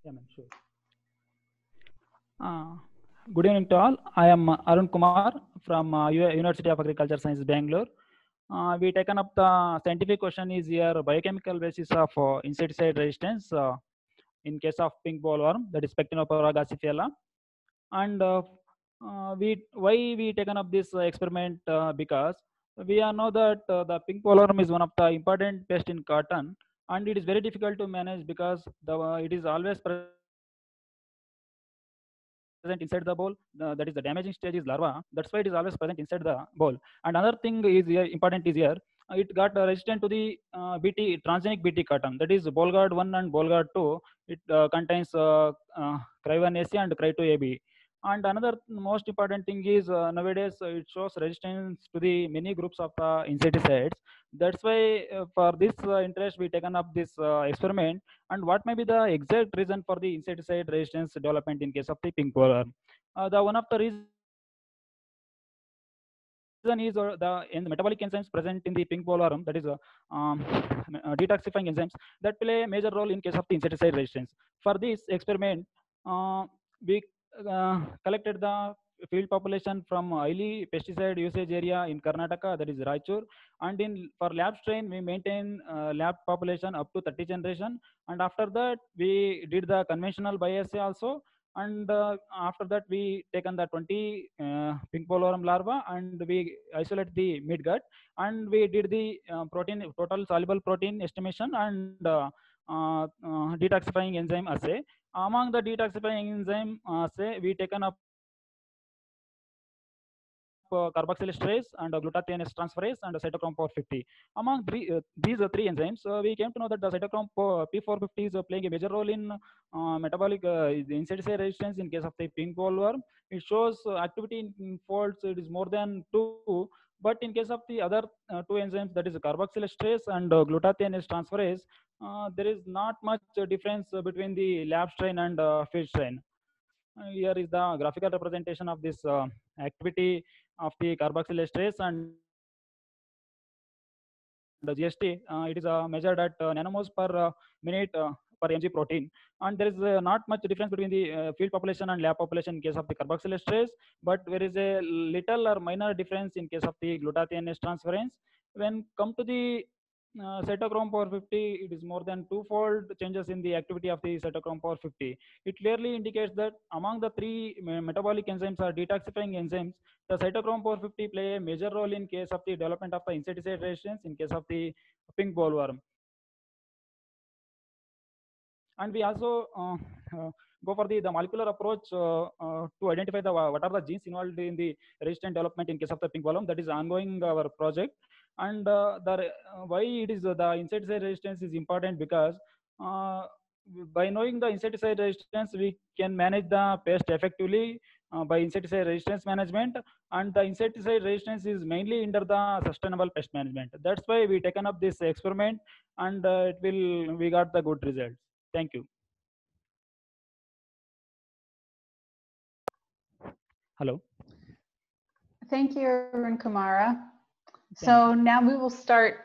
Yeah, ma'am, sure. Good evening to all. I am Arun Kumar from University of Agriculture Science, Bangalore. We taken up the scientific question is here biochemical basis of insecticide resistance in case of pink bollworm, that is Pectinopora gacifera. And we why we taken up this experiment because we all know that the pink bollworm is one of the important pest in cotton, and it is very difficult to manage because it is always present inside the ball. That is the damaging stage is larva. That's why it is always present inside the ball. And another thing is here important is here it got resistant to the BT transgenic BT cotton, that is Bolgard 1 and Bolgard 2. It contains Cry1 AC and Cry2 AB. And another most important thing is nowadays it shows resistance to the many groups of the insecticides. That's why for this interest we taken up this experiment. And what may be the exact reason for the insecticide resistance development in case of the pink bollworm? The one of the reason is the metabolic enzymes present in the pink bollworm, that is detoxifying enzymes that play a major role in case of the insecticide resistance. For this experiment, we collected the field population from highly pesticide usage area in Karnataka, that is Raichur, and in for lab strain we maintain lab population up to 30 generation, and after that we did the conventional biopsy also, and after that we taken the 20 pink bollworm larva and we isolate the midgut, and we did the protein total soluble protein estimation and detoxifying enzyme assay. Among the detoxifying enzyme assay we taken up carboxylestrase and glutathione transferase and cytochrome P450. Among these three enzymes, we came to know that the cytochrome P450 is playing a major role in metabolic insecticide resistance in case of the pink bollworm. It shows activity in folds, it is more than 2, but in case of the other two enzymes, that is carboxylestrase and glutathione transferase, there is not much difference between the lab strain and field strain. Here is the graphical representation of this activity of the carboxylestrase and GST. It is measured at nanomos per minute per mg protein, and there is not much difference between the field population and lab population in case of the carboxylestrase, but there is a little or minor difference in case of the glutathione transferase. When come to the cytochrome power 50, it is more than twofold changes in the activity of the cytochrome power 50. It clearly indicates that among the three metabolic enzymes or detoxifying enzymes, the cytochrome power 50 play a major role in case of the development of the insecticide resistance in case of the pink bollworm. And we also go for the molecular approach to identify the what are the genes involved in the resistant development in case of the pink bollworm. That is ongoing our project. And why it is the insecticide resistance is important because uh, by knowing the insecticide resistance we can manage the pest effectively by insecticide resistance management, and the insecticide resistance is mainly under the sustainable pest management. That's why we taken up this experiment, and we got the good results. Thank you. Hello. Thank you, Arun Kumara. Thank So you. now we will start